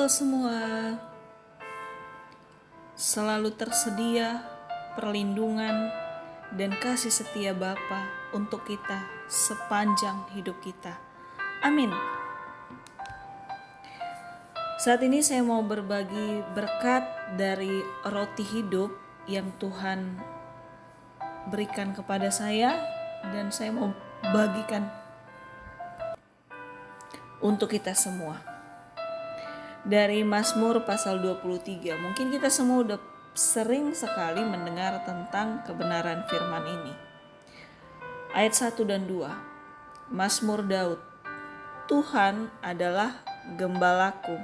Halo semua, selalu tersedia perlindungan dan kasih setia Bapa untuk kita sepanjang hidup kita. Amin. Saat ini saya mau berbagi berkat dari roti hidup yang Tuhan berikan kepada saya dan saya mau bagikan untuk kita semua. Dari Mazmur pasal 23. Mungkin kita semua udah sering sekali mendengar tentang kebenaran firman ini. Ayat 1 dan 2. Mazmur Daud. Tuhan adalah gembalaku,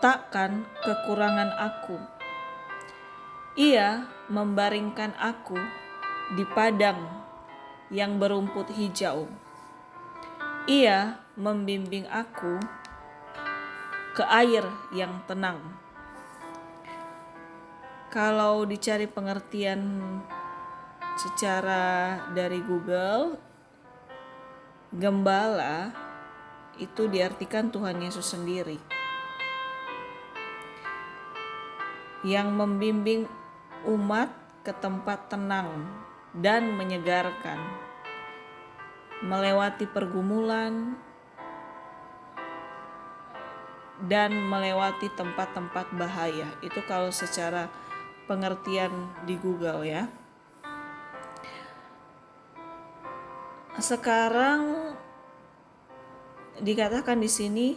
takkan kekurangan aku. Ia membaringkan aku di padang yang berumput hijau. Ia membimbing aku ke air yang tenang. Kalau dicari pengertian secara dari Google, gembala itu diartikan Tuhan Yesus sendiri yang membimbing umat ke tempat tenang dan menyegarkan, melewati pergumulan dan melewati tempat-tempat bahaya. Itu kalau secara pengertian di Google ya. Sekarang dikatakan di sini,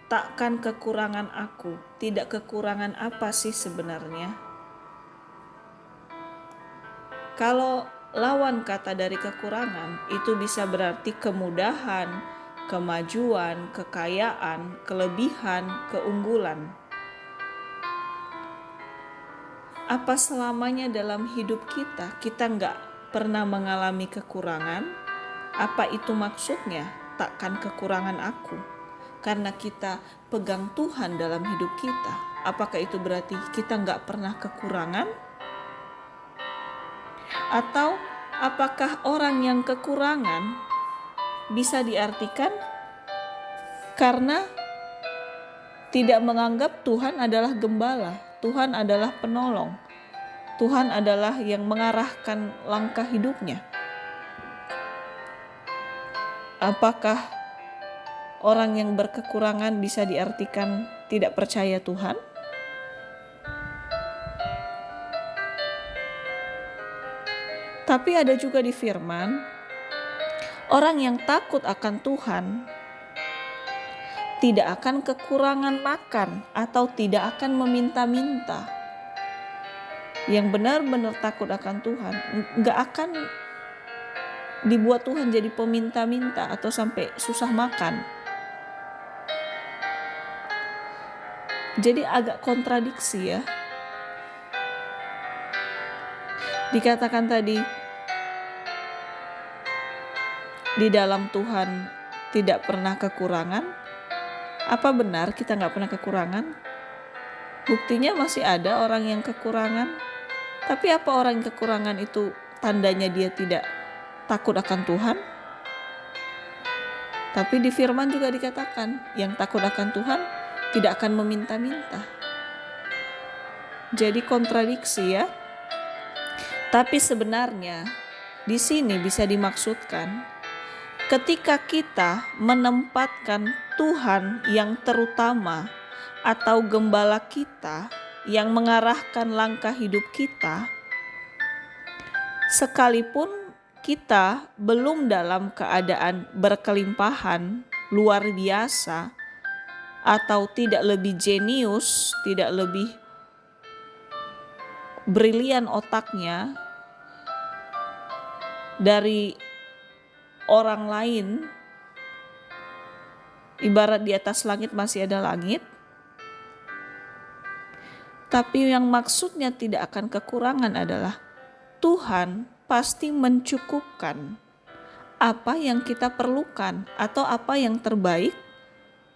takkan kekurangan aku. Tidak kekurangan apa sih sebenarnya? Kalau lawan kata dari kekurangan itu bisa berarti kemudahan, kemajuan, kekayaan, kelebihan, keunggulan. Apa selamanya dalam hidup kita nggak pernah mengalami kekurangan? Apa itu maksudnya? Takkan kekurangan aku. Karena kita pegang Tuhan dalam hidup kita. Apakah itu berarti kita nggak pernah kekurangan? Atau apakah orang yang kekurangan bisa diartikan karena tidak menganggap Tuhan adalah gembala, Tuhan adalah penolong, Tuhan adalah yang mengarahkan langkah hidupnya? Apakah orang yang berkekurangan bisa diartikan tidak percaya Tuhan? Tapi ada juga di firman, orang yang takut akan Tuhan tidak akan kekurangan makan atau tidak akan meminta-minta. Yang benar-benar takut akan Tuhan gak akan dibuat Tuhan jadi peminta-minta atau sampai susah makan. Jadi agak kontradiksi ya. Dikatakan tadi, di dalam Tuhan tidak pernah kekurangan. Apa benar kita gak pernah kekurangan? Buktinya masih ada orang yang kekurangan. Tapi apa orang yang kekurangan itu tandanya dia tidak takut akan Tuhan? Tapi di firman juga dikatakan, yang takut akan Tuhan tidak akan meminta-minta. Jadi kontradiksi ya. Tapi sebenarnya di sini bisa dimaksudkan ketika kita menempatkan Tuhan yang terutama atau gembala kita yang mengarahkan langkah hidup kita, sekalipun kita belum dalam keadaan berkelimpahan luar biasa atau tidak lebih jenius, tidak lebih brilian otaknya dari orang lain, ibarat di atas langit masih ada langit, tapi yang maksudnya tidak akan kekurangan adalah Tuhan pasti mencukupkan apa yang kita perlukan atau apa yang terbaik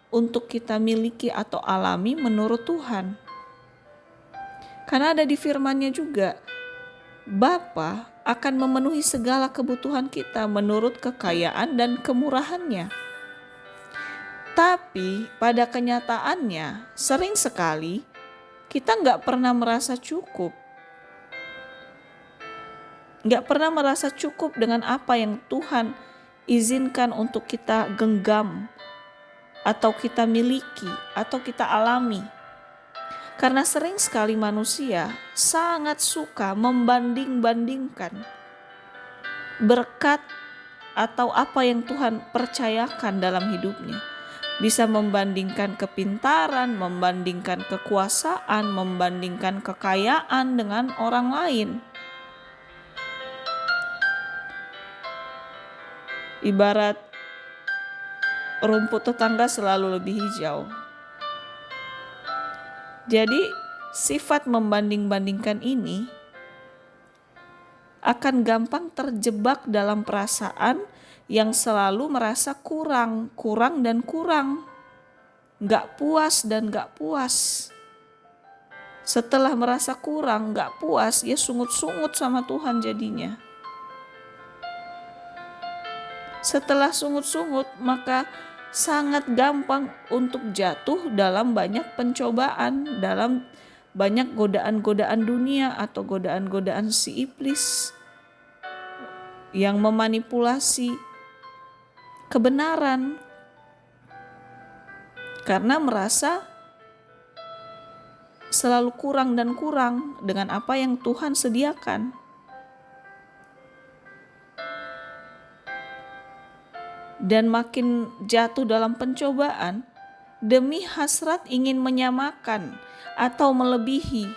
untuk kita miliki atau alami menurut Tuhan. Karena ada di firman-Nya juga, Bapa akan memenuhi segala kebutuhan kita menurut kekayaan dan kemurahan-Nya. Tapi pada kenyataannya sering sekali kita nggak pernah merasa cukup. Nggak pernah merasa cukup dengan apa yang Tuhan izinkan untuk kita genggam, atau kita miliki, atau kita alami. Karena sering sekali manusia sangat suka membanding-bandingkan berkat atau apa yang Tuhan percayakan dalam hidupnya. Bisa membandingkan kepintaran, membandingkan kekuasaan, membandingkan kekayaan dengan orang lain. Ibarat rumput tetangga selalu lebih hijau. Jadi sifat membanding-bandingkan ini akan gampang terjebak dalam perasaan yang selalu merasa kurang dan kurang. Gak puas dan gak puas. Setelah merasa kurang, gak puas, ya sungut-sungut sama Tuhan jadinya. Setelah sungut-sungut, maka sangat gampang untuk jatuh dalam banyak pencobaan, dalam banyak godaan-godaan dunia atau godaan-godaan si iblis yang memanipulasi kebenaran karena merasa selalu kurang dan kurang dengan apa yang Tuhan sediakan. Dan makin jatuh dalam pencobaan demi hasrat ingin menyamakan atau melebihi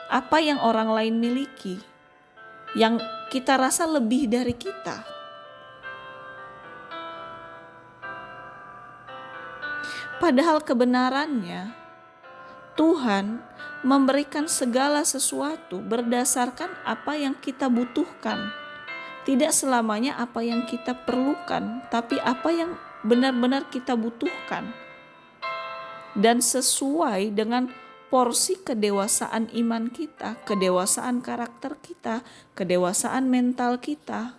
apa yang orang lain miliki, yang kita rasa lebih dari kita. Padahal kebenarannya Tuhan memberikan segala sesuatu berdasarkan apa yang kita butuhkan. Tidak selamanya apa yang kita perlukan, tapi apa yang benar-benar kita butuhkan. Dan sesuai dengan porsi kedewasaan iman kita, kedewasaan karakter kita, kedewasaan mental kita.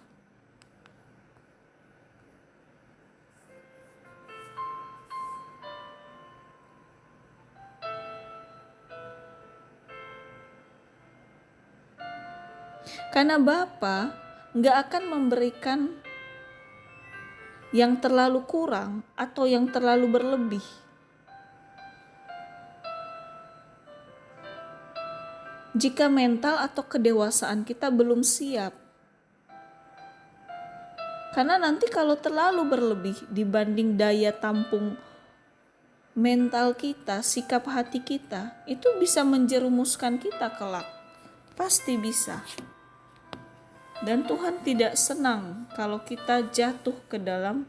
Karena Bapa nggak akan memberikan yang terlalu kurang atau yang terlalu berlebih. Jika mental atau kedewasaan kita belum siap. Karena nanti kalau terlalu berlebih dibanding daya tampung mental kita, sikap hati kita, itu bisa menjerumuskan kita kelak. Pasti bisa. Dan Tuhan tidak senang kalau kita jatuh ke dalam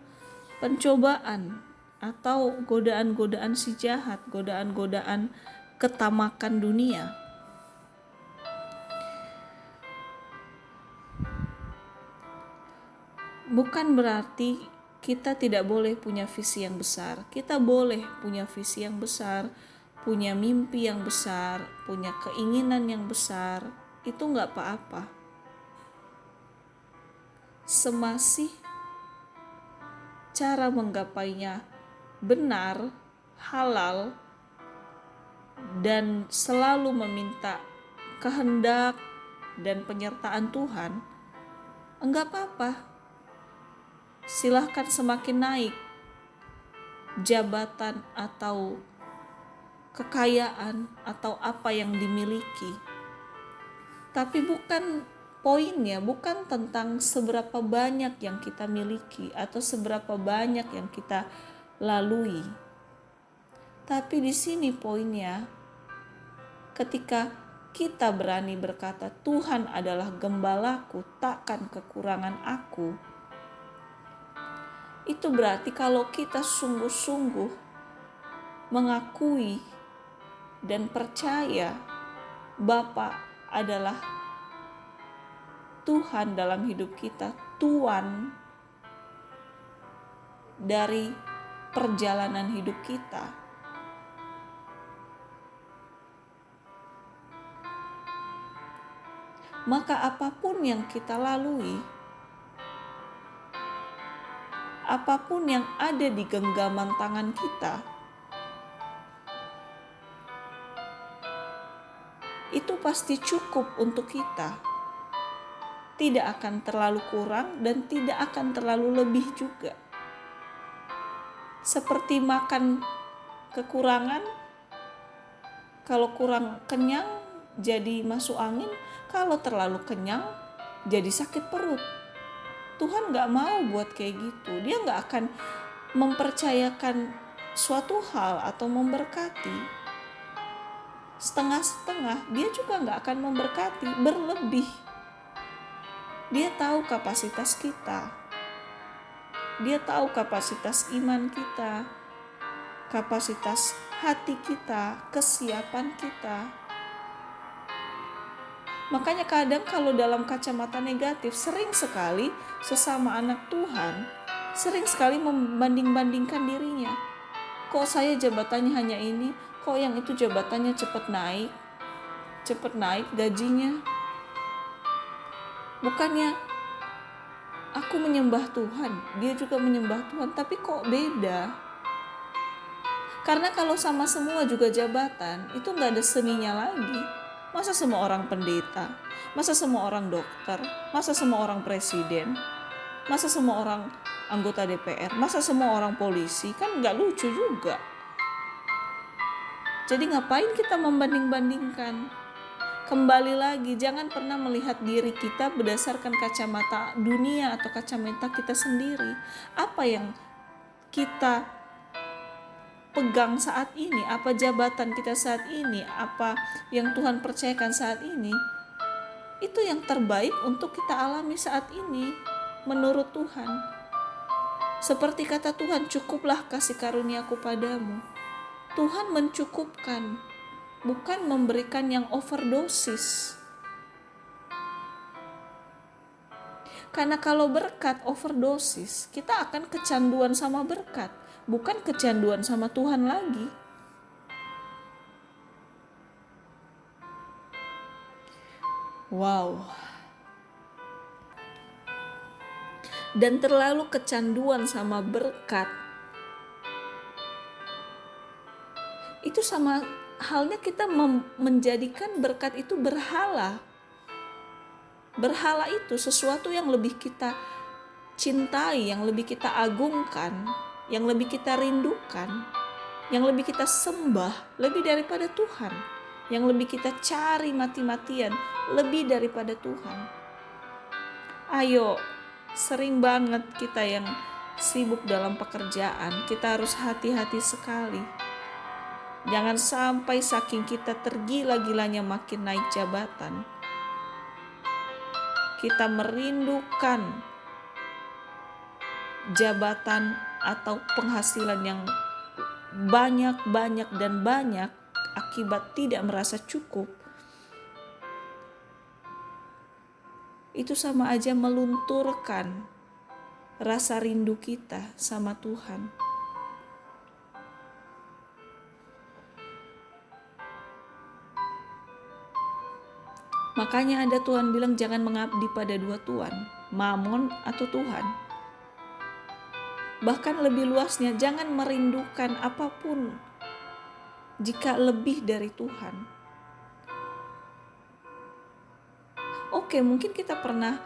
pencobaan atau godaan-godaan si jahat, godaan-godaan ketamakan dunia. Bukan berarti kita tidak boleh punya visi yang besar. Kita boleh punya visi yang besar, punya mimpi yang besar, punya keinginan yang besar. Itu gak apa-apa. Semasih cara menggapainya benar, halal, dan selalu meminta kehendak dan penyertaan Tuhan, enggak apa-apa. Silahkan semakin naik jabatan atau kekayaan atau apa yang dimiliki. Tapi poinnya bukan tentang seberapa banyak yang kita miliki atau seberapa banyak yang kita lalui. Tapi di sini poinnya, ketika kita berani berkata Tuhan adalah gembalaku, takkan kekurangan aku. Itu berarti kalau kita sungguh-sungguh mengakui dan percaya Bapa adalah Tuhan dalam hidup kita, Tuan dari perjalanan hidup kita. Maka apapun yang kita lalui, apapun yang ada di genggaman tangan kita, itu pasti cukup untuk kita. Tidak akan terlalu kurang dan tidak akan terlalu lebih juga. Seperti makan kekurangan, kalau kurang kenyang jadi masuk angin, kalau terlalu kenyang jadi sakit perut. Tuhan gak mau buat kayak gitu. Dia gak akan mempercayakan suatu hal atau memberkati setengah-setengah. Dia juga gak akan memberkati berlebih. Dia tahu kapasitas kita. Dia tahu kapasitas iman kita, kapasitas hati kita, kesiapan kita. Makanya kadang kalau dalam kacamata negatif, sering sekali sesama anak Tuhan sering sekali membanding-bandingkan dirinya. Kok saya jabatannya hanya ini, kok yang itu jabatannya cepat naik gajinya. Bukannya aku menyembah Tuhan, dia juga menyembah Tuhan, tapi kok beda? Karena kalau sama semua juga jabatan, itu gak ada seninya lagi. Masa semua orang pendeta? Masa semua orang dokter? Masa semua orang presiden? Masa semua orang anggota DPR? Masa semua orang polisi? Kan gak lucu juga. Jadi ngapain kita membanding-bandingkan? Kembali lagi, jangan pernah melihat diri kita berdasarkan kacamata dunia atau kacamata kita sendiri. Apa yang kita pegang saat ini, apa jabatan kita saat ini, apa yang Tuhan percayakan saat ini, itu yang terbaik untuk kita alami saat ini menurut Tuhan. Seperti kata Tuhan, cukuplah kasih karuniaku padamu. Tuhan mencukupkan, bukan memberikan yang overdosis. Karena kalau berkat overdosis, kita akan kecanduan sama berkat, bukan kecanduan sama Tuhan lagi. Wow. Dan terlalu kecanduan sama berkat, itu sama halnya kita menjadikan berkat itu berhala. Berhala itu sesuatu yang lebih kita cintai, yang lebih kita agungkan, yang lebih kita rindukan, yang lebih kita sembah lebih daripada Tuhan, yang lebih kita cari mati-matian lebih daripada Tuhan. Ayo, sering banget kita yang sibuk dalam pekerjaan, kita harus hati-hati sekali. Jangan sampai saking kita tergila-gilanya makin naik jabatan, kita merindukan jabatan atau penghasilan yang banyak akibat tidak merasa cukup. Itu sama aja melunturkan rasa rindu kita sama Tuhan. Makanya ada Tuhan bilang jangan mengabdi pada dua tuan, Mamon atau Tuhan. Bahkan lebih luasnya, jangan merindukan apapun jika lebih dari Tuhan. Oke, mungkin kita pernah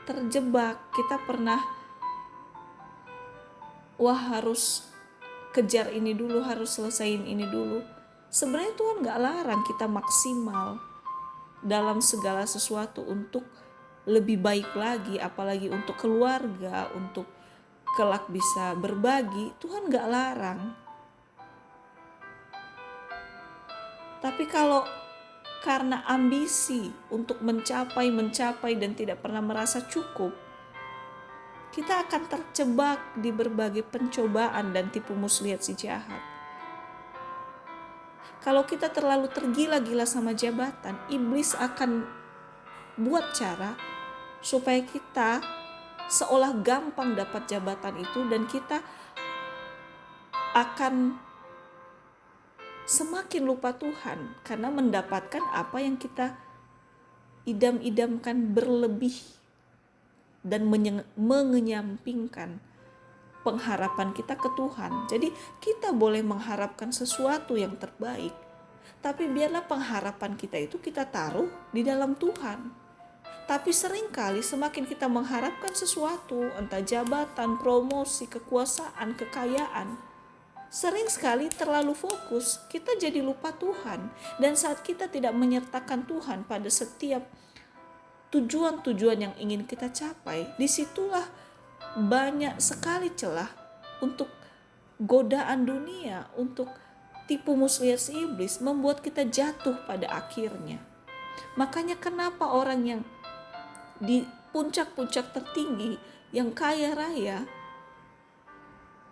terjebak, kita pernah harus kejar ini dulu, harus selesaiin ini dulu. Sebenarnya Tuhan gak larang kita maksimal dalam segala sesuatu untuk lebih baik lagi, apalagi untuk keluarga, untuk kelak bisa berbagi. Tuhan gak larang. Tapi kalau karena ambisi untuk mencapai dan tidak pernah merasa cukup, kita akan terjebak di berbagai pencobaan dan tipu muslihat si jahat. Kalau kita terlalu tergila-gila sama jabatan, iblis akan buat cara supaya kita seolah gampang dapat jabatan itu, dan kita akan semakin lupa Tuhan karena mendapatkan apa yang kita idam-idamkan berlebih dan mengenyampingkan pengharapan kita ke Tuhan. Jadi kita boleh mengharapkan sesuatu yang terbaik, tapi biarlah pengharapan kita itu kita taruh di dalam Tuhan. Tapi seringkali semakin kita mengharapkan sesuatu, entah jabatan, promosi, kekuasaan, kekayaan, sering sekali terlalu fokus, kita jadi lupa Tuhan. Dan saat kita tidak menyertakan Tuhan pada setiap tujuan-tujuan yang ingin kita capai, disitulah banyak sekali celah untuk godaan dunia, untuk tipu muslihat si iblis, membuat kita jatuh pada akhirnya. Makanya kenapa orang yang di puncak-puncak tertinggi, yang kaya raya,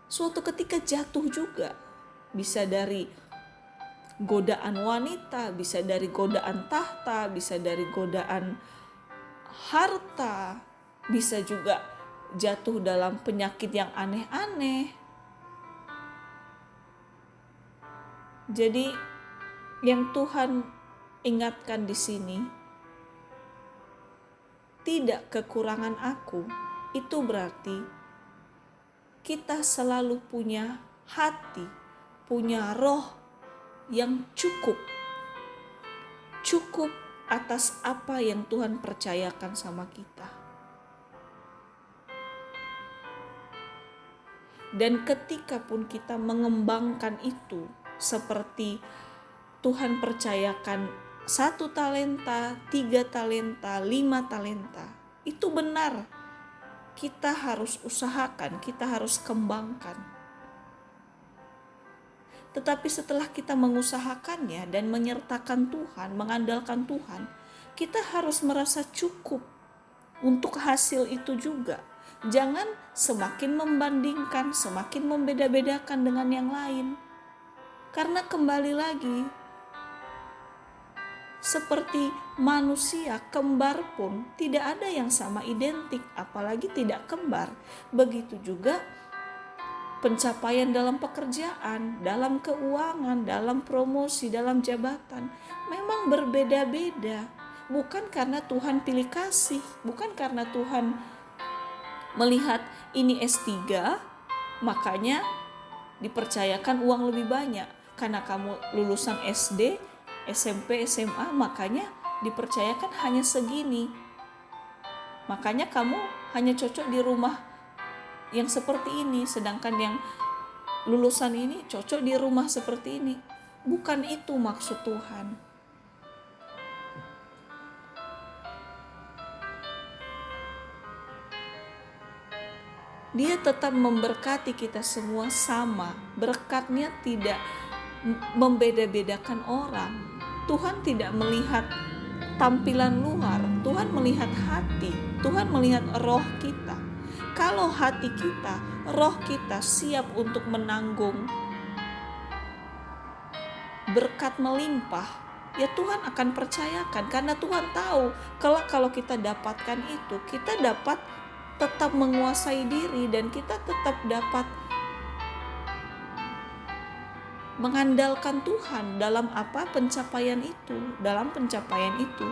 suatu ketika jatuh juga. Bisa dari godaan wanita, bisa dari godaan tahta, bisa dari godaan harta, bisa juga jatuh dalam penyakit yang aneh-aneh. Jadi yang Tuhan ingatkan di sini, tidak kekurangan aku, itu berarti kita selalu punya hati, punya roh yang cukup atas apa yang Tuhan percayakan sama kita. Dan ketika pun kita mengembangkan itu, seperti Tuhan percayakan 1 talenta, 3 talenta, 5 talenta, itu benar. Kita harus usahakan, kita harus kembangkan. Tetapi setelah kita mengusahakannya dan menyertakan Tuhan, mengandalkan Tuhan, kita harus merasa cukup untuk hasil itu juga. Jangan semakin membandingkan, semakin membeda-bedakan dengan yang lain. Karena kembali lagi, seperti manusia, kembar pun tidak ada yang sama identik, apalagi tidak kembar. Begitu juga pencapaian dalam pekerjaan, dalam keuangan, dalam promosi, dalam jabatan memang berbeda-beda. Bukan karena Tuhan pilih kasih, bukan karena Tuhan melihat ini S3 makanya dipercayakan uang lebih banyak. Karena kamu lulusan SD, SMP, SMA, makanya dipercayakan hanya segini. Makanya kamu hanya cocok di rumah yang seperti ini, sedangkan yang lulusan ini cocok di rumah seperti ini. Bukan itu maksud Tuhan. Dia tetap memberkati kita semua sama. Berkatnya tidak membeda-bedakan orang. Tuhan tidak melihat tampilan luar, Tuhan melihat hati, Tuhan melihat roh kita. Kalau hati kita, roh kita siap untuk menanggung berkat melimpah, ya Tuhan akan percayakan. Karena Tuhan tahu kalau kita dapatkan itu, kita dapat tetap menguasai diri dan kita tetap dapat mengandalkan Tuhan dalam apa pencapaian itu, dalam pencapaian itu.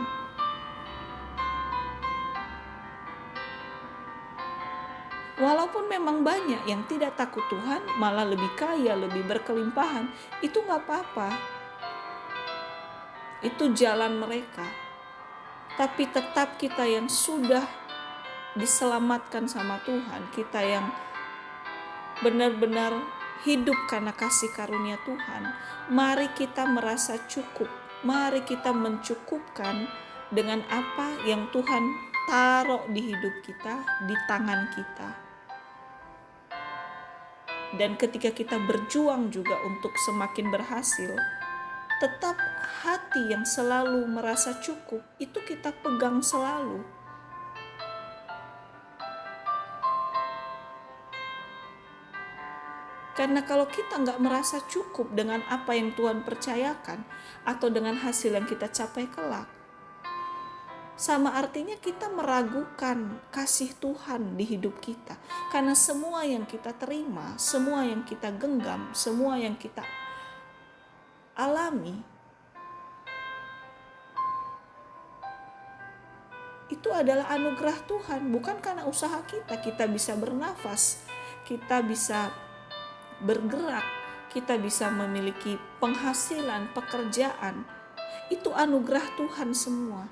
Walaupun memang banyak yang tidak takut Tuhan, malah lebih kaya, lebih berkelimpahan, itu gak apa-apa. Itu jalan mereka. Tapi tetap kita yang sudah diselamatkan sama Tuhan, kita yang benar-benar hidup karena kasih karunia Tuhan, mari kita merasa cukup, mari kita mencukupkan dengan apa yang Tuhan taruh di hidup kita, di tangan kita. Dan ketika kita berjuang juga untuk semakin berhasil, tetap hati yang selalu merasa cukup itu kita pegang selalu. Karena kalau kita gak merasa cukup dengan apa yang Tuhan percayakan atau dengan hasil yang kita capai kelak, sama artinya kita meragukan kasih Tuhan di hidup kita. Karena semua yang kita terima, semua yang kita genggam, semua yang kita alami, itu adalah anugerah Tuhan. Bukan karena usaha kita bisa bernafas, kita bisa bergerak, kita bisa memiliki penghasilan, pekerjaan. Itu anugerah Tuhan semua.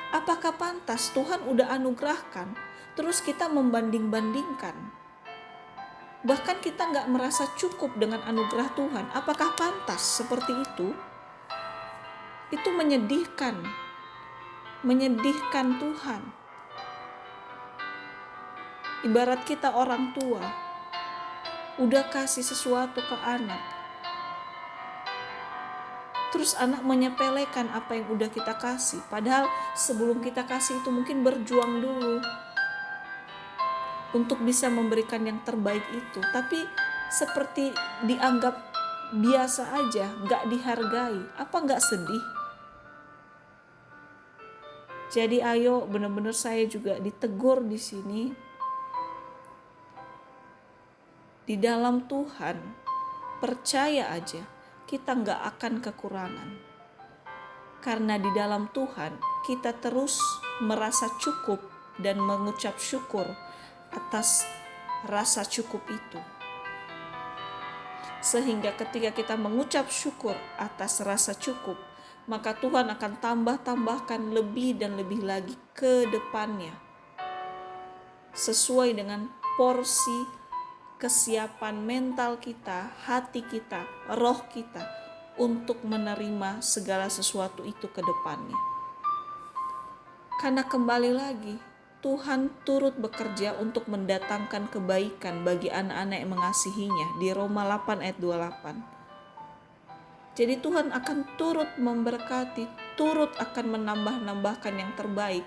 Apakah pantas Tuhan udah anugerahkan, terus kita membanding-bandingkan? Bahkan kita gak merasa cukup dengan anugerah Tuhan. Apakah pantas seperti itu? Itu menyedihkan Tuhan. Ibarat kita orang tua, udah kasih sesuatu ke anak, terus anak menyepelekan apa yang udah kita kasih. Padahal sebelum kita kasih itu mungkin berjuang dulu untuk bisa memberikan yang terbaik itu. Tapi seperti dianggap biasa aja, gak dihargai. Apa gak sedih? Jadi ayo benar-benar saya juga ditegur di sini. Di dalam Tuhan, percaya aja kita gak akan kekurangan. Karena di dalam Tuhan kita terus merasa cukup dan mengucap syukur atas rasa cukup itu. Sehingga ketika kita mengucap syukur atas rasa cukup, maka Tuhan akan tambahkan lebih dan lebih lagi ke depannya. Sesuai dengan porsi kesiapan mental kita, hati kita, roh kita untuk menerima segala sesuatu itu ke depannya. Karena kembali lagi, Tuhan turut bekerja untuk mendatangkan kebaikan bagi anak-anak yang mengasihinya di Roma 8 ayat 28. Jadi Tuhan akan turut memberkati, turut akan menambahkan yang terbaik.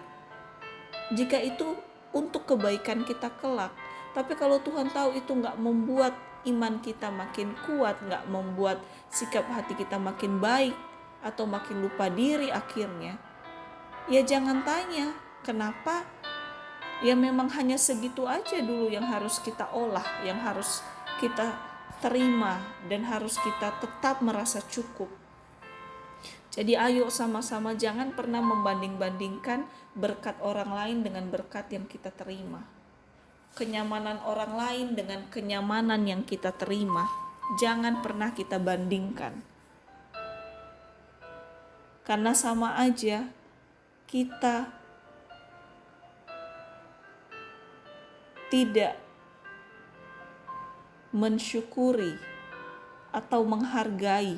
Jika itu untuk kebaikan kita kelak. Tapi kalau Tuhan tahu itu gak membuat iman kita makin kuat, gak membuat sikap hati kita makin baik, atau makin lupa diri akhirnya, ya jangan tanya kenapa. Ya memang hanya segitu aja dulu yang harus kita olah, yang harus kita terima, dan harus kita tetap merasa cukup. Jadi ayo sama-sama jangan pernah membanding-bandingkan berkat orang lain dengan berkat yang kita terima. Kenyamanan orang lain dengan kenyamanan yang kita terima. Jangan pernah kita bandingkan. Karena sama aja kita tidak mensyukuri atau menghargai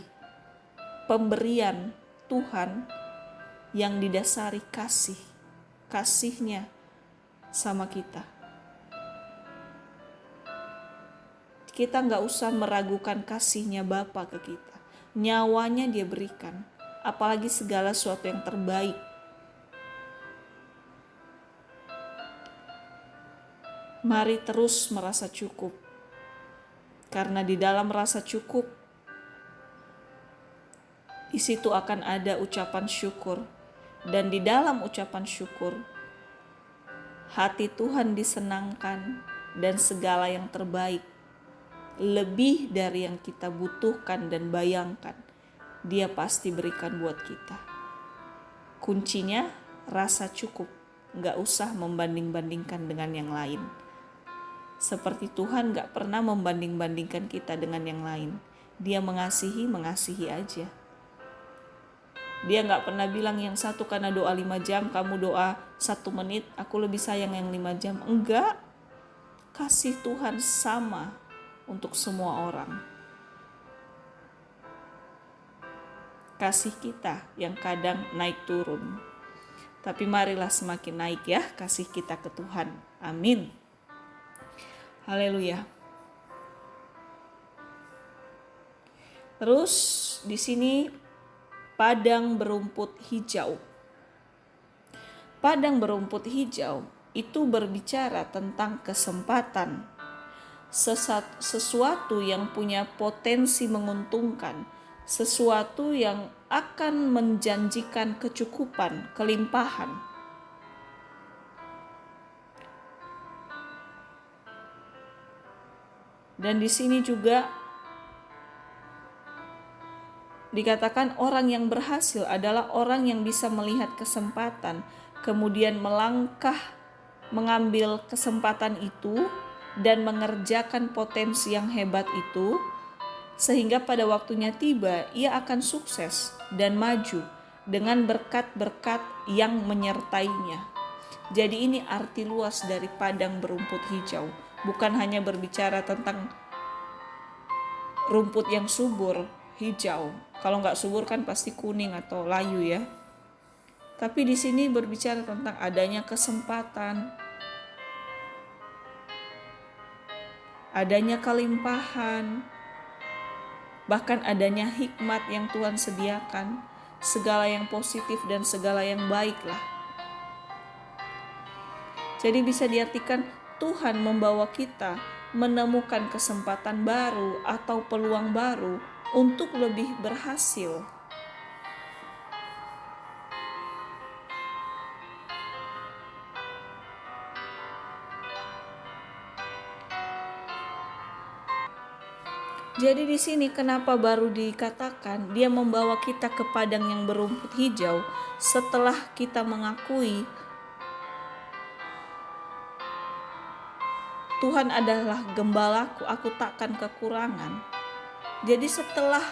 pemberian Tuhan yang didasari kasihnya sama kita. Kita gak usah meragukan kasihnya Bapa ke kita. Nyawanya Dia berikan, apalagi segala sesuatu yang terbaik. Mari terus merasa cukup. Karena di dalam rasa cukup, di situ akan ada ucapan syukur. Dan di dalam ucapan syukur, hati Tuhan disenangkan dan segala yang terbaik, lebih dari yang kita butuhkan dan bayangkan, Dia pasti berikan buat kita. Kuncinya rasa cukup, gak usah membanding-bandingkan dengan yang lain. Seperti Tuhan gak pernah membanding-bandingkan kita dengan yang lain. Dia mengasihi aja. Dia gak pernah bilang yang satu karena doa 5 jam, kamu doa 1 menit, aku lebih sayang yang 5 jam. Enggak, kasih Tuhan sama untuk semua orang. Kasih kita yang kadang naik turun, tapi marilah semakin naik ya kasih kita ke Tuhan. Amin. Haleluya. Terus di sini padang berumput hijau. Padang berumput hijau itu berbicara tentang kesempatan, sesuatu yang punya potensi menguntungkan, sesuatu yang akan menjanjikan kecukupan, kelimpahan. Dan di sini juga dikatakan orang yang berhasil adalah orang yang bisa melihat kesempatan, kemudian melangkah mengambil kesempatan itu dan mengerjakan potensi yang hebat itu, sehingga pada waktunya tiba ia akan sukses dan maju dengan berkat-berkat yang menyertainya. Jadi ini arti luas dari padang berumput hijau, bukan hanya berbicara tentang rumput yang subur hijau. Kalau nggak subur kan pasti kuning atau layu ya. Tapi di sini berbicara tentang adanya kesempatan, adanya kelimpahan, bahkan adanya hikmat yang Tuhan sediakan, segala yang positif dan segala yang baiklah. Jadi bisa diartikan Tuhan membawa kita menemukan kesempatan baru atau peluang baru untuk lebih berhasil. Jadi di sini kenapa baru dikatakan dia membawa kita ke padang yang berumput hijau setelah kita mengakui Tuhan adalah gembalaku, aku takkan kekurangan. Jadi setelah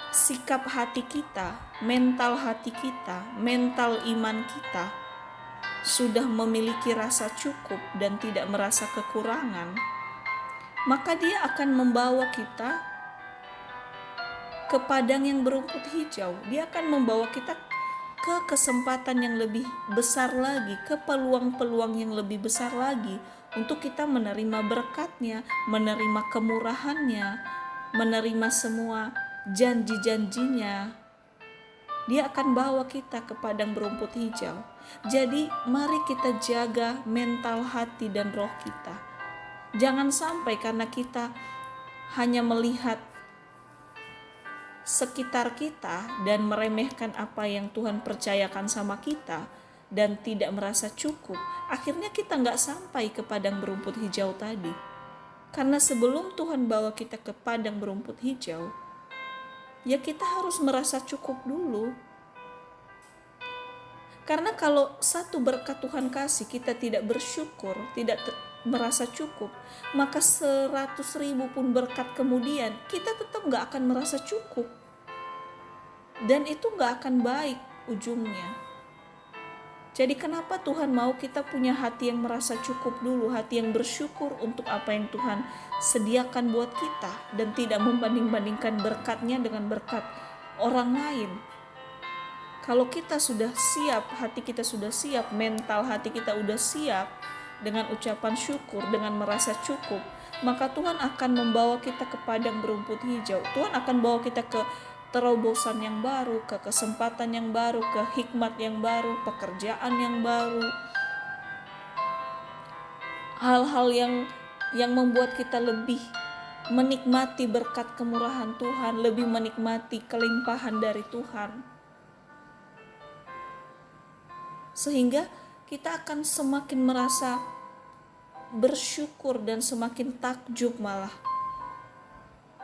sikap hati kita, mental hati kita, mental iman kita sudah memiliki rasa cukup dan tidak merasa kekurangan, maka dia akan membawa kita ke padang yang berumput hijau. Dia akan membawa kita ke kesempatan yang lebih besar lagi, ke peluang-peluang yang lebih besar lagi untuk kita menerima berkatnya, menerima kemurahannya, menerima semua janji-janjinya. Dia akan bawa kita ke padang berumput hijau. Jadi mari kita jaga mental hati dan roh kita. Jangan sampai karena kita hanya melihat sekitar kita dan meremehkan apa yang Tuhan percayakan sama kita dan tidak merasa cukup, akhirnya kita nggak sampai ke padang berumput hijau tadi. Karena sebelum Tuhan bawa kita ke padang berumput hijau, ya kita harus merasa cukup dulu. Karena kalau satu berkat Tuhan kasih kita tidak bersyukur, tidak merasa cukup, maka 100.000 pun berkat kemudian kita tetap gak akan merasa cukup. Dan itu gak akan baik ujungnya. Jadi kenapa Tuhan mau kita punya hati yang merasa cukup dulu, hati yang bersyukur untuk apa yang Tuhan sediakan buat kita, dan tidak membanding-bandingkan berkatnya dengan berkat orang lain. Kalau kita sudah siap, hati kita sudah siap, mental hati kita udah siap dengan ucapan syukur, dengan merasa cukup, maka Tuhan akan membawa kita ke padang berumput hijau. Tuhan akan bawa kita ke terobosan yang baru, ke kesempatan yang baru, ke hikmat yang baru, pekerjaan yang baru. Hal-hal yang membuat kita lebih menikmati berkat kemurahan Tuhan, lebih menikmati kelimpahan dari Tuhan. Sehingga kita akan semakin merasa bersyukur dan semakin takjub malah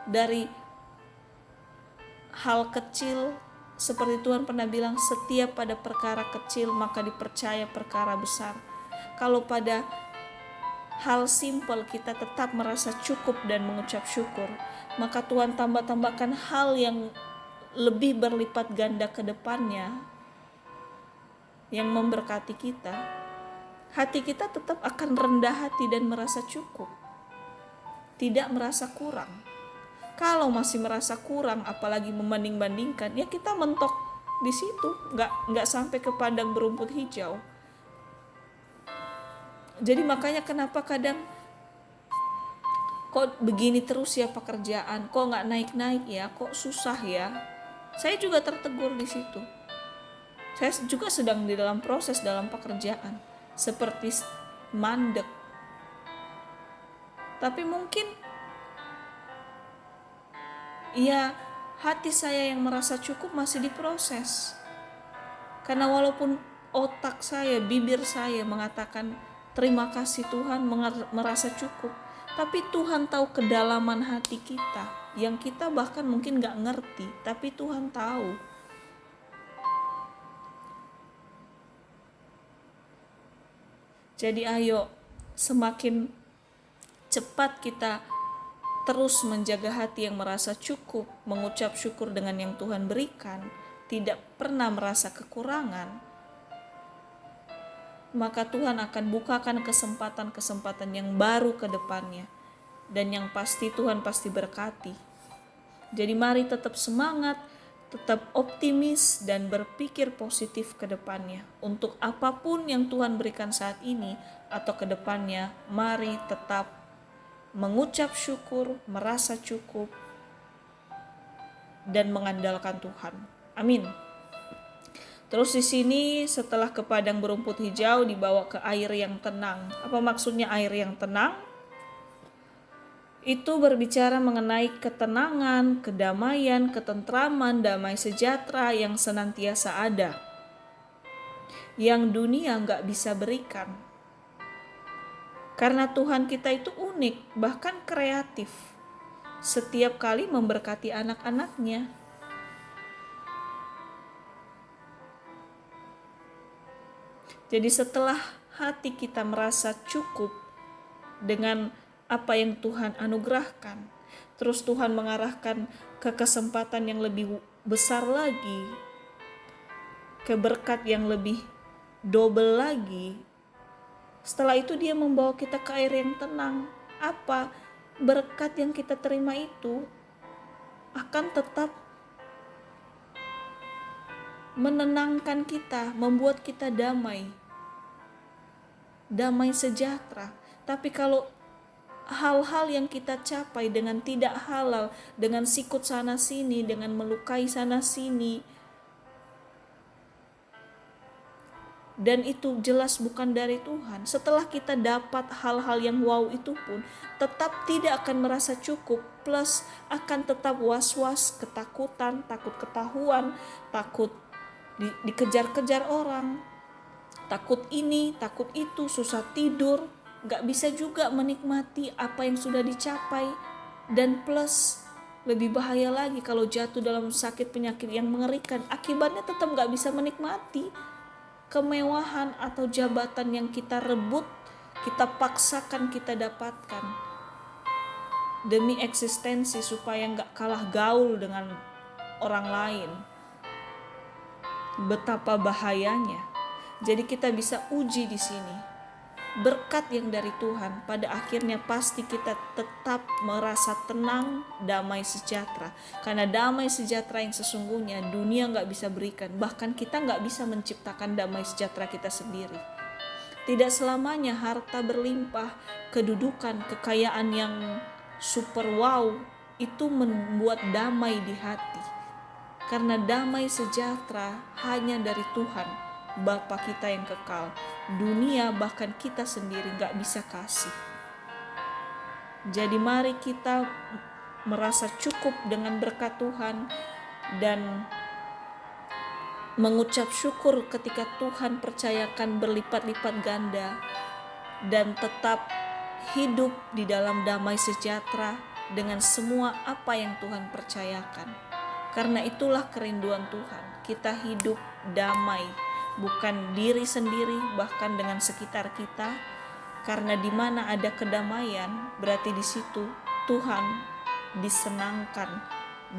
dari hal kecil. Seperti Tuhan pernah bilang, setiap pada perkara kecil maka dipercaya perkara besar. Kalau pada hal simpel kita tetap merasa cukup dan mengucap syukur, maka Tuhan tambahkan hal yang lebih berlipat ganda ke depannya yang memberkati kita. Hati kita tetap akan rendah hati dan merasa cukup, tidak merasa kurang. Kalau masih merasa kurang, apalagi membanding-bandingkan, ya kita mentok di situ, nggak sampai ke padang berumput hijau. Jadi makanya kenapa kadang kok begini terus ya pekerjaan, kok nggak naik-naik ya, kok susah ya. Saya juga tertegur di situ. Saya juga sedang di dalam proses dalam pekerjaan, seperti mandek. Tapi mungkin ya hati saya yang merasa cukup masih diproses. Karena walaupun otak saya, bibir saya mengatakan terima kasih Tuhan, merasa cukup, tapi Tuhan tahu kedalaman hati kita, yang kita bahkan mungkin gak ngerti, tapi Tuhan tahu. Jadi ayo semakin cepat kita terus menjaga hati yang merasa cukup, mengucap syukur dengan yang Tuhan berikan, tidak pernah merasa kekurangan, maka Tuhan akan bukakan kesempatan-kesempatan yang baru ke depannya. Dan yang pasti Tuhan pasti berkati. Jadi mari tetap semangat, tetap optimis dan berpikir positif ke depannya. Untuk apapun yang Tuhan berikan saat ini atau ke depannya, mari tetap mengucap syukur, merasa cukup, dan mengandalkan Tuhan. Amin. Terus di sini setelah ke padang berumput hijau dibawa ke air yang tenang. Apa maksudnya air yang tenang? Itu berbicara mengenai ketenangan, kedamaian, ketentraman, damai sejahtera yang senantiasa ada. Yang dunia gak bisa berikan. Karena Tuhan kita itu unik, bahkan kreatif. Setiap kali memberkati anak-anaknya. Jadi setelah hati kita merasa cukup dengan apa yang Tuhan anugerahkan, terus Tuhan mengarahkan ke kesempatan yang lebih besar lagi, ke berkat yang lebih double lagi. Setelah itu dia membawa kita ke air yang tenang. Apa? Berkat yang kita terima itu akan tetap menenangkan kita, membuat kita damai sejahtera. Tapi kalau hal-hal yang kita capai dengan tidak halal, dengan sikut sana sini, dengan melukai sana sini, dan itu jelas bukan dari Tuhan. Setelah kita dapat hal-hal yang wow itu pun tetap tidak akan merasa cukup, plus akan tetap was-was, ketakutan, takut ketahuan, takut dikejar-kejar orang, takut ini, takut itu, susah tidur, gak bisa juga menikmati apa yang sudah dicapai. Dan plus lebih bahaya lagi kalau jatuh dalam sakit penyakit yang mengerikan, akibatnya tetap gak bisa menikmati kemewahan atau jabatan yang kita rebut, kita paksakan kita dapatkan demi eksistensi supaya gak kalah gaul dengan orang lain. Betapa bahayanya. Jadi kita bisa uji di sini. Berkat yang dari Tuhan pada akhirnya pasti kita tetap merasa tenang, damai sejahtera. Karena damai sejahtera yang sesungguhnya dunia gak bisa berikan. Bahkan kita gak bisa menciptakan damai sejahtera kita sendiri. Tidak selamanya harta berlimpah, kedudukan, kekayaan yang super wow itu membuat damai di hati. Karena damai sejahtera hanya dari Tuhan, Bapa kita yang kekal. Dunia bahkan kita sendiri gak bisa kasih. Jadi mari kita merasa cukup dengan berkat Tuhan dan mengucap syukur ketika Tuhan percayakan berlipat-lipat ganda, dan tetap hidup di dalam damai sejahtera dengan semua apa yang Tuhan percayakan. Karena itulah kerinduan Tuhan, kita hidup damai, bukan diri sendiri, bahkan dengan sekitar kita. Karena di mana ada kedamaian, berarti di situ Tuhan disenangkan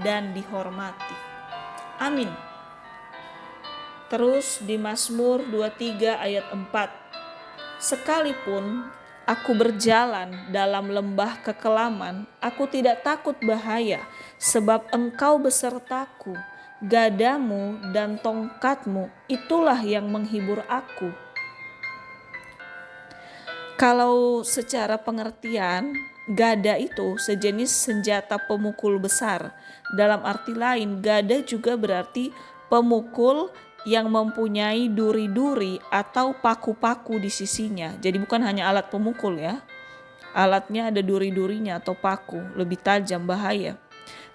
dan dihormati. Amin. Terus di Mazmur 23 ayat 4. Sekalipun aku berjalan dalam lembah kekelaman, aku tidak takut bahaya, sebab Engkau besertaku. Gadamu dan tongkatmu itulah yang menghibur aku. Kalau secara pengertian, gada itu sejenis senjata pemukul besar. Dalam arti lain, gada juga berarti pemukul yang mempunyai duri-duri atau paku-paku di sisinya. Jadi bukan hanya alat pemukul ya. Alatnya ada duri-durinya atau paku, lebih tajam, bahaya.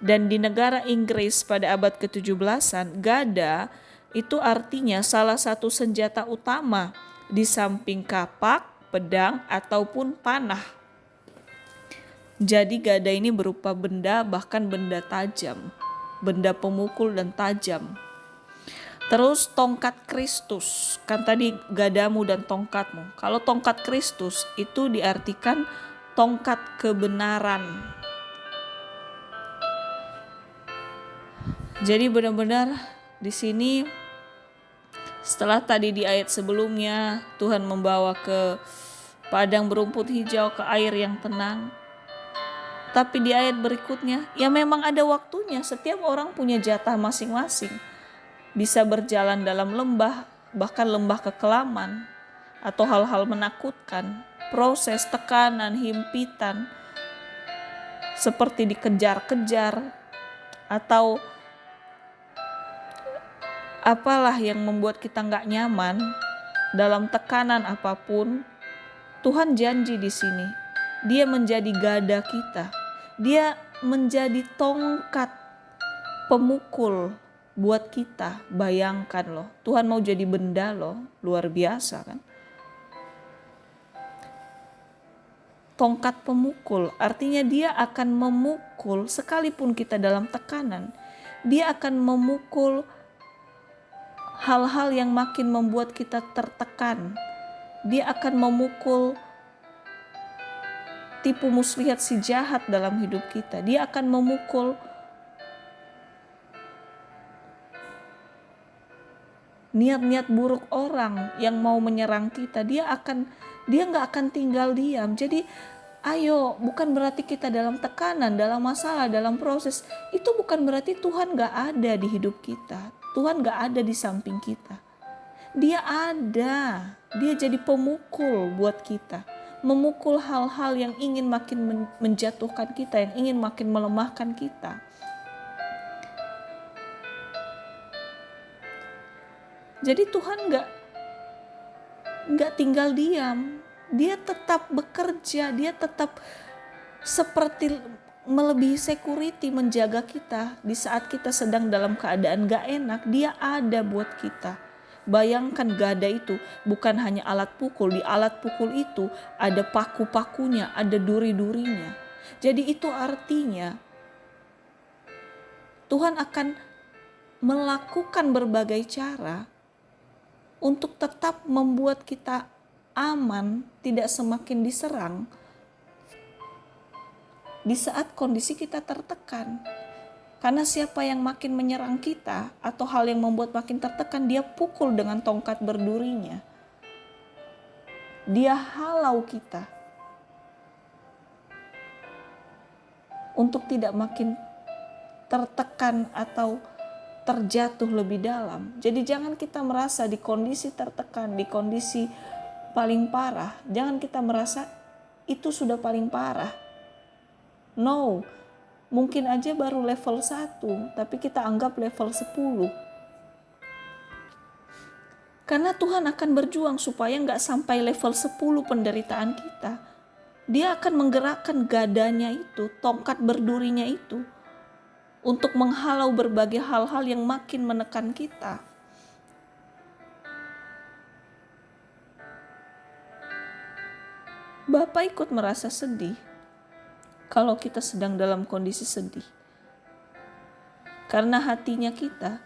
Dan di negara Inggris pada abad ke-17-an, gada itu artinya salah satu senjata utama di samping kapak, pedang, ataupun panah. Jadi gada ini berupa benda, bahkan benda tajam, benda pemukul dan tajam. Terus tongkat Kristus, kan tadi gadamu dan tongkatmu. Kalau tongkat Kristus itu diartikan tongkat kebenaran. Jadi benar-benar di sini setelah tadi di ayat sebelumnya Tuhan membawa ke padang berumput hijau, ke air yang tenang. Tapi di ayat berikutnya, ya memang ada waktunya. Setiap orang punya jatah masing-masing. Bisa berjalan dalam lembah, bahkan lembah kekelaman, atau hal-hal menakutkan, proses, tekanan, himpitan, seperti dikejar-kejar, atau apalah yang membuat kita gak nyaman dalam tekanan apapun. Tuhan janji di sini, Dia menjadi gada kita, Dia menjadi tongkat pemukul buat kita. Bayangkan loh, Tuhan mau jadi benda loh, luar biasa kan. Tongkat pemukul artinya Dia akan memukul sekalipun kita dalam tekanan. Dia akan memukul hal-hal yang makin membuat kita tertekan. Dia akan memukul tipu muslihat si jahat dalam hidup kita. Dia akan memukul niat-niat buruk orang yang mau menyerang kita. Dia nggak akan tinggal diam. Jadi ayo, bukan berarti kita dalam tekanan, dalam masalah, dalam proses. Itu bukan berarti Tuhan nggak ada di hidup kita. Tuhan nggak ada di samping kita. Dia ada. Dia jadi pemukul buat kita. Memukul hal-hal yang ingin makin menjatuhkan kita, yang ingin makin melemahkan kita. Jadi Tuhan nggak tinggal diam. Dia tetap bekerja. Dia tetap seperti melebihi security menjaga kita di saat kita sedang dalam keadaan gak enak. Dia ada buat kita. Bayangkan gada itu bukan hanya alat pukul. Di alat pukul itu ada paku-pakunya, ada duri-durinya. Jadi itu artinya Tuhan akan melakukan berbagai cara untuk tetap membuat kita aman, tidak semakin diserang di saat kondisi kita tertekan. Karena siapa yang makin menyerang kita atau hal yang membuat makin tertekan, Dia pukul dengan tongkat berdurinya. Dia halau kita untuk tidak makin tertekan atau terjatuh lebih dalam. Jadi jangan kita merasa di kondisi tertekan, di kondisi paling parah, jangan kita merasa itu sudah paling parah. No, mungkin aja baru level 1, tapi kita anggap level 10. Karena Tuhan akan berjuang supaya gak sampai level 10 penderitaan kita. Dia akan menggerakkan gadanya itu, tongkat berdurinya itu, untuk menghalau berbagai hal-hal yang makin menekan kita. Bapak ikut merasa sedih kalau kita sedang dalam kondisi sedih. Karena hatinya kita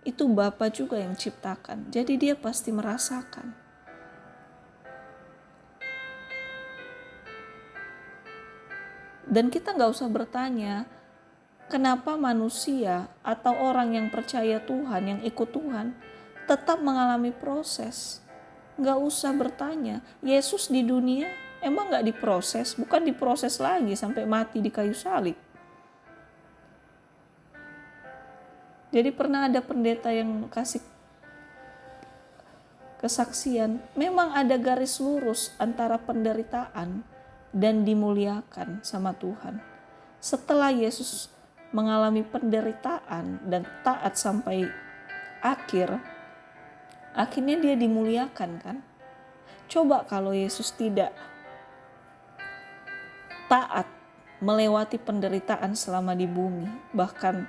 itu Bapa juga yang ciptakan. Jadi Dia pasti merasakan. Dan kita gak usah bertanya, kenapa manusia atau orang yang percaya Tuhan, yang ikut Tuhan, tetap mengalami proses. Gak usah bertanya, Yesus di dunia emang gak diproses? Bukan diproses lagi sampai mati di kayu salib. Jadi pernah ada pendeta yang kasih kesaksian, memang ada garis lurus antara penderitaan dan dimuliakan sama Tuhan. Setelah Yesus mengalami penderitaan dan taat sampai akhirnya Dia dimuliakan kan. Coba kalau Yesus tidak taat melewati penderitaan selama di bumi, bahkan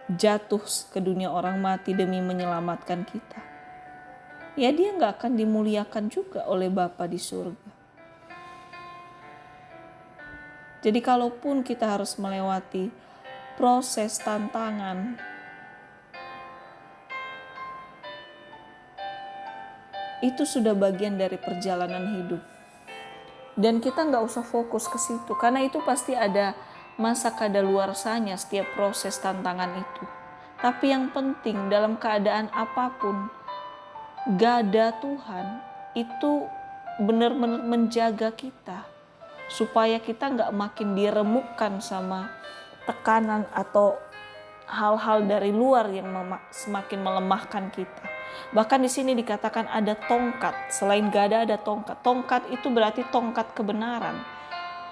jatuh ke dunia orang mati demi menyelamatkan kita, ya Dia gak akan dimuliakan juga oleh Bapa di surga. Jadi kalaupun kita harus melewati proses, tantangan, Itu sudah bagian dari perjalanan hidup. Dan kita nggak usah fokus ke situ, karena itu pasti ada masa kadaluarsanya setiap proses tantangan itu. Tapi yang penting dalam keadaan apapun, gada Tuhan itu benar-benar menjaga kita, supaya kita nggak makin diremukkan sama tekanan atau hal-hal dari luar yang semakin melemahkan kita. Bahkan di sini dikatakan ada tongkat, selain gada ada tongkat. Tongkat itu berarti tongkat kebenaran.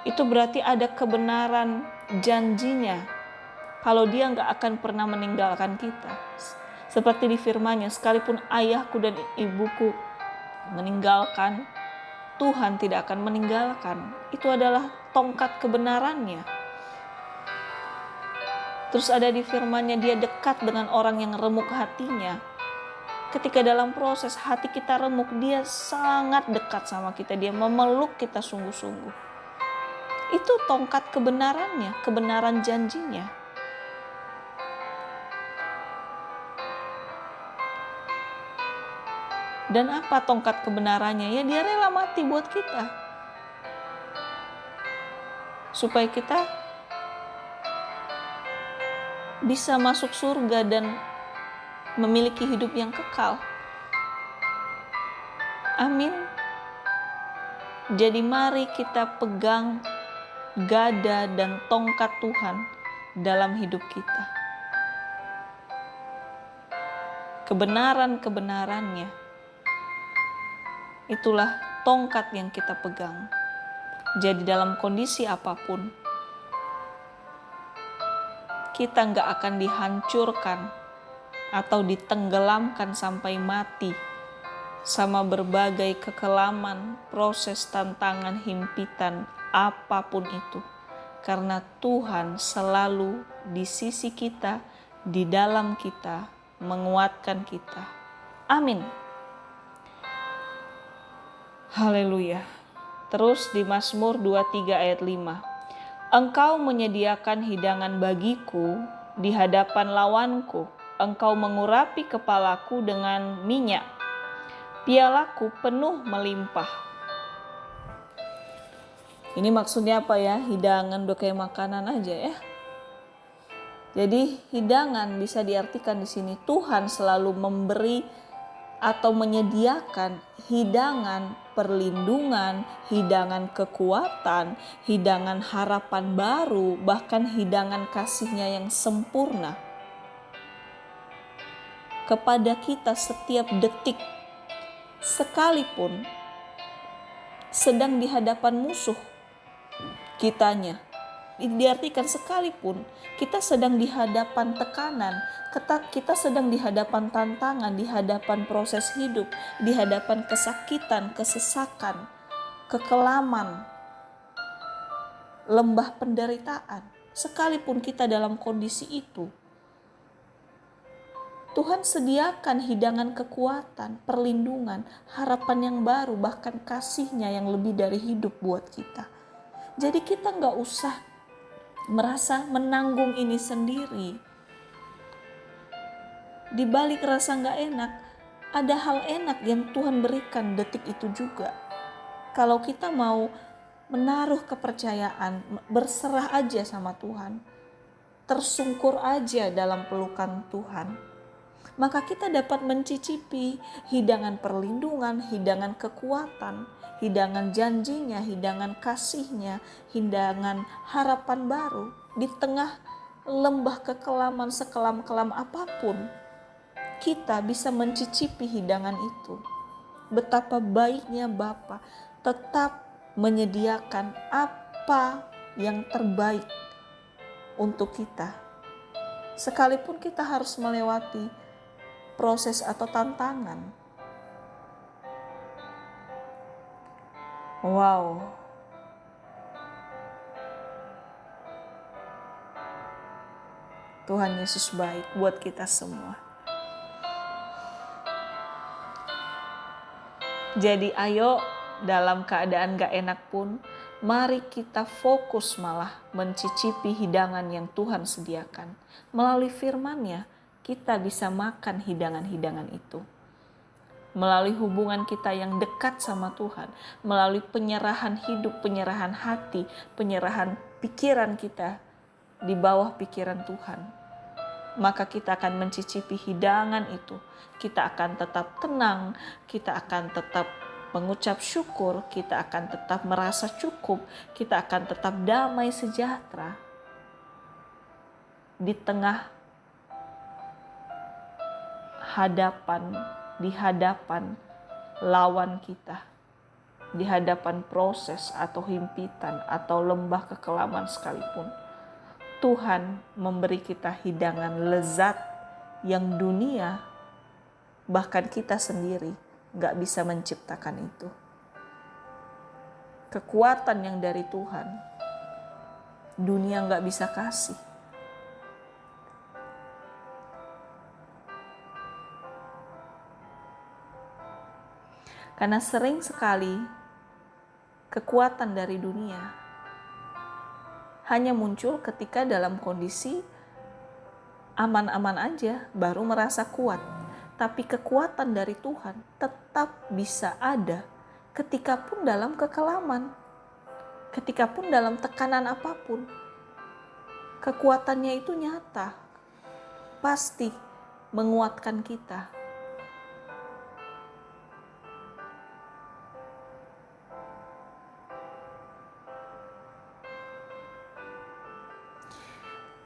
Itu berarti ada kebenaran janjinya, kalau dia nggak akan pernah meninggalkan kita. Seperti di firman-Nya, sekalipun ayahku dan ibuku meninggalkan, Tuhan tidak akan meninggalkan. Itu adalah tongkat kebenarannya. Terus ada di firman-Nya, dia dekat dengan orang yang remuk hatinya. Ketika dalam proses hati kita remuk, dia sangat dekat sama kita. Dia memeluk kita sungguh-sungguh. Itu tongkat kebenarannya, kebenaran janjinya. Dan apa tongkat kebenarannya? Ya dia rela mati buat kita, supaya kita bisa masuk surga dan memiliki hidup yang kekal. Amin. Jadi mari kita pegang gada dan tongkat Tuhan dalam hidup kita. Kebenaran-kebenarannya, itulah tongkat yang kita pegang. Jadi dalam kondisi apapun, kita gak akan dihancurkan atau ditenggelamkan sampai mati sama berbagai kekelaman, proses, tantangan, himpitan, apapun itu. Karena Tuhan selalu di sisi kita, di dalam kita, menguatkan kita. Amin. Haleluya. Terus di Mazmur 23 ayat 5. Engkau menyediakan hidangan bagiku di hadapan lawanku. Engkau mengurapi kepalaku dengan minyak. Pialaku penuh melimpah. Ini maksudnya apa ya? Hidangan udah kayak makanan aja ya. Jadi hidangan bisa diartikan di sini Tuhan selalu memberi atau menyediakan hidangan perlindungan, hidangan kekuatan, hidangan harapan baru, bahkan hidangan kasih-Nya yang sempurna kepada kita setiap detik, sekalipun sedang di hadapan musuh kitanya. Diartikan sekalipun kita sedang di hadapan tekanan, kita sedang di hadapan tantangan, di hadapan proses hidup, di hadapan kesakitan, kesesakan, kekelaman, lembah penderitaan. Sekalipun kita dalam kondisi itu, Tuhan sediakan hidangan kekuatan, perlindungan, harapan yang baru, bahkan kasih-Nya yang lebih dari hidup buat kita. Jadi kita gak usah merasa menanggung ini sendiri. Di balik rasa gak enak, ada hal enak yang Tuhan berikan detik itu juga. Kalau kita mau menaruh kepercayaan, berserah aja sama Tuhan, tersungkur aja dalam pelukan Tuhan, maka kita dapat mencicipi hidangan perlindungan, hidangan kekuatan, hidangan janjinya, hidangan kasih-Nya, hidangan harapan baru. Di tengah lembah kekelaman sekelam-kelam apapun, kita bisa mencicipi hidangan itu. Betapa baiknya Bapa tetap menyediakan apa yang terbaik untuk kita. Sekalipun kita harus melewati proses atau tantangan. Wow. Tuhan Yesus baik buat kita semua. Jadi ayo dalam keadaan gak enak pun, mari kita fokus malah mencicipi hidangan yang Tuhan sediakan. Melalui firman-Nya, kita bisa makan hidangan-hidangan itu. melalui hubungan kita yang dekat sama Tuhan, melalui penyerahan hidup, penyerahan hati, penyerahan pikiran kita di bawah pikiran Tuhan, maka kita akan mencicipi hidangan itu. Kita akan tetap tenang, kita akan tetap mengucap syukur, kita akan tetap merasa cukup, kita akan tetap damai sejahtera di tengah di hadapan lawan kita, di hadapan proses atau himpitan atau lembah kekelaman sekalipun. Tuhan memberi kita hidangan lezat yang dunia, bahkan kita sendiri gak bisa menciptakan itu. Kekuatan yang dari Tuhan, dunia gak bisa kasih. Karena sering sekali kekuatan dari dunia hanya muncul ketika dalam kondisi aman-aman aja baru merasa kuat. Tapi kekuatan dari Tuhan tetap bisa ada ketika pun dalam kekelaman, ketika pun dalam tekanan apapun. Kekuatannya itu nyata, pasti menguatkan kita.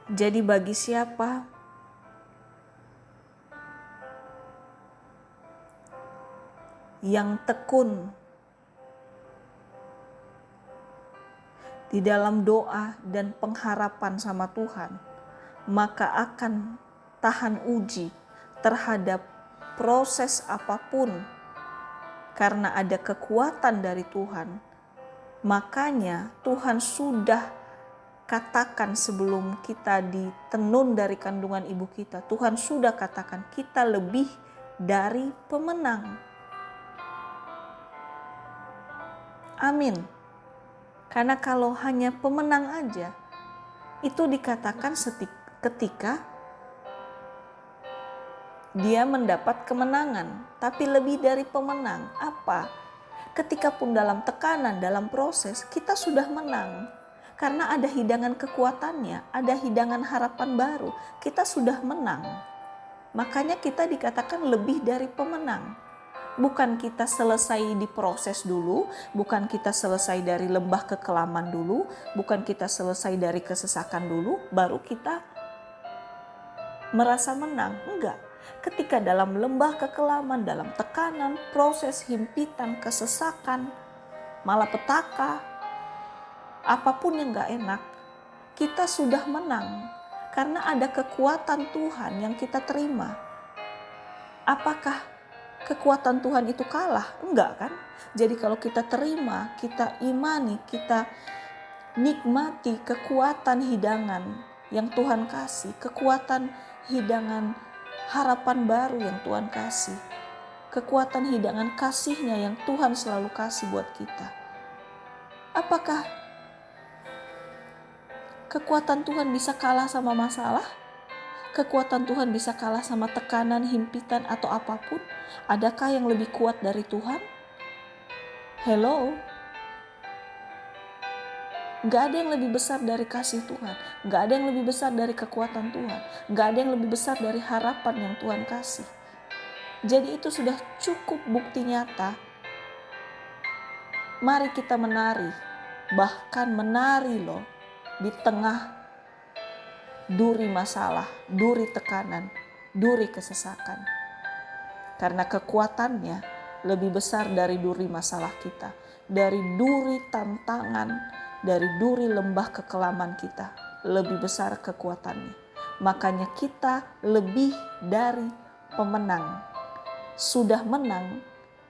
Jadi bagi siapa yang tekun di dalam doa dan pengharapan sama Tuhan, maka akan tahan uji terhadap proses apapun karena ada kekuatan dari Tuhan. Makanya Tuhan sudah katakan sebelum kita ditenun dari kandungan ibu kita, Tuhan sudah katakan kita lebih dari pemenang. Amin. Karena kalau hanya pemenang aja, itu dikatakan ketika dia mendapat kemenangan. Tapi lebih dari pemenang, apa? Ketika pun dalam tekanan, dalam proses, kita sudah menang. Karena ada hidangan kekuatannya, ada hidangan harapan baru, kita sudah menang. Makanya kita dikatakan lebih dari pemenang. Bukan kita selesai diproses dulu, bukan kita selesai dari lembah kekelaman dulu, bukan kita selesai dari kesesakan dulu, baru kita merasa menang. Enggak. Ketika dalam lembah kekelaman, dalam tekanan, proses, himpitan, kesesakan, malapetaka, apapun yang gak enak, kita sudah menang. Karena ada kekuatan Tuhan yang kita terima. Apakah kekuatan Tuhan itu kalah? Enggak kan? Jadi kalau kita terima, kita imani, kita nikmati kekuatan hidangan yang Tuhan kasih, kekuatan hidangan harapan baru yang Tuhan kasih, kekuatan hidangan kasih-Nya yang Tuhan selalu kasih buat kita. Apakah kekuatan Tuhan bisa kalah sama masalah? Kekuatan Tuhan bisa kalah sama tekanan, himpitan, atau apapun? Adakah yang lebih kuat dari Tuhan? Hello? Gak ada yang lebih besar dari kasih Tuhan. Gak ada yang lebih besar dari kekuatan Tuhan. Gak ada yang lebih besar dari harapan yang Tuhan kasih. Jadi itu sudah cukup bukti nyata. Mari kita menari. Bahkan menari loh. Di tengah duri masalah, duri tekanan, duri kesesakan. Karena kekuatannya lebih besar dari duri masalah kita, dari duri tantangan, dari duri lembah kekelaman kita. Lebih besar kekuatannya. Makanya kita lebih dari pemenang. Sudah menang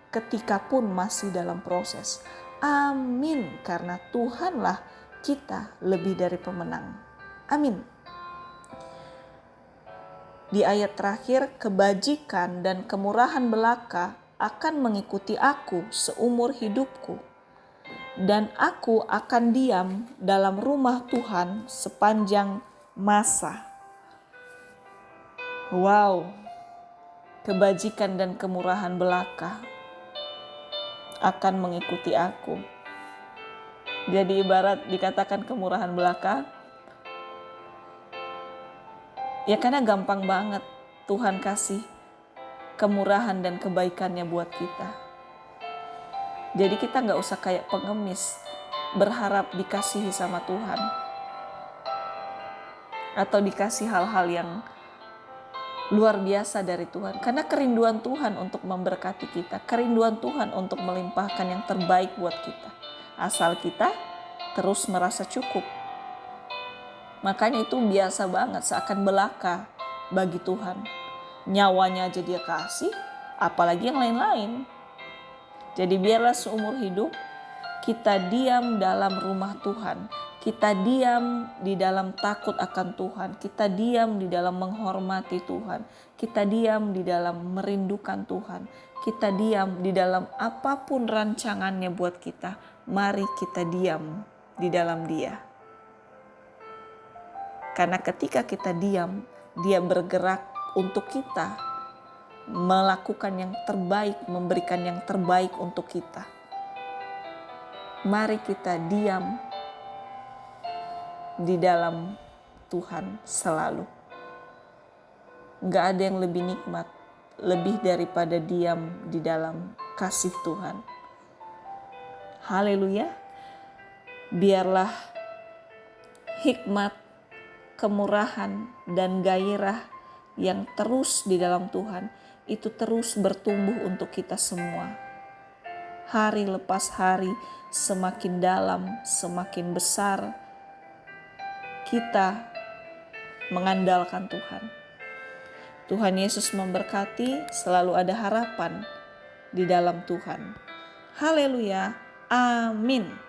ketika pun masih dalam proses. Amin, karena Tuhanlah kita lebih dari pemenang. Amin. Di ayat terakhir, kebajikan dan kemurahan belaka akan mengikuti aku seumur hidupku, dan aku akan diam dalam rumah Tuhan sepanjang masa. Wow, kebajikan dan kemurahan belaka akan mengikuti aku. Jadi ibarat dikatakan kemurahan belaka, ya karena gampang banget Tuhan kasih kemurahan dan kebaikannya buat kita. Jadi kita gak usah kayak pengemis berharap dikasihi sama Tuhan, atau dikasih hal-hal yang luar biasa dari Tuhan. Karena kerinduan Tuhan untuk memberkati kita, kerinduan Tuhan untuk melimpahkan yang terbaik buat kita, asal kita terus merasa cukup. Makanya itu biasa banget, seakan belaka bagi Tuhan. Nyawanya aja dia kasih, apalagi yang lain-lain. Jadi biarlah seumur hidup kita diam dalam rumah Tuhan. Kita diam di dalam takut akan Tuhan. Kita diam di dalam menghormati Tuhan. Kita diam di dalam merindukan Tuhan. Kita diam di dalam apapun rancangannya buat kita. Mari kita diam di dalam Dia. Karena ketika kita diam, Dia bergerak untuk kita, melakukan yang terbaik, memberikan yang terbaik untuk kita. Mari kita diam di dalam Tuhan selalu. Gak ada yang lebih nikmat, lebih daripada diam di dalam kasih Tuhan. Haleluya. Biarlah hikmat, kemurahan, dan gairah yang terus di dalam Tuhan itu terus bertumbuh untuk kita semua. Hari lepas hari semakin dalam, semakin besar kita mengandalkan Tuhan. Tuhan Yesus memberkati, selalu ada harapan di dalam Tuhan. Haleluya. Amin.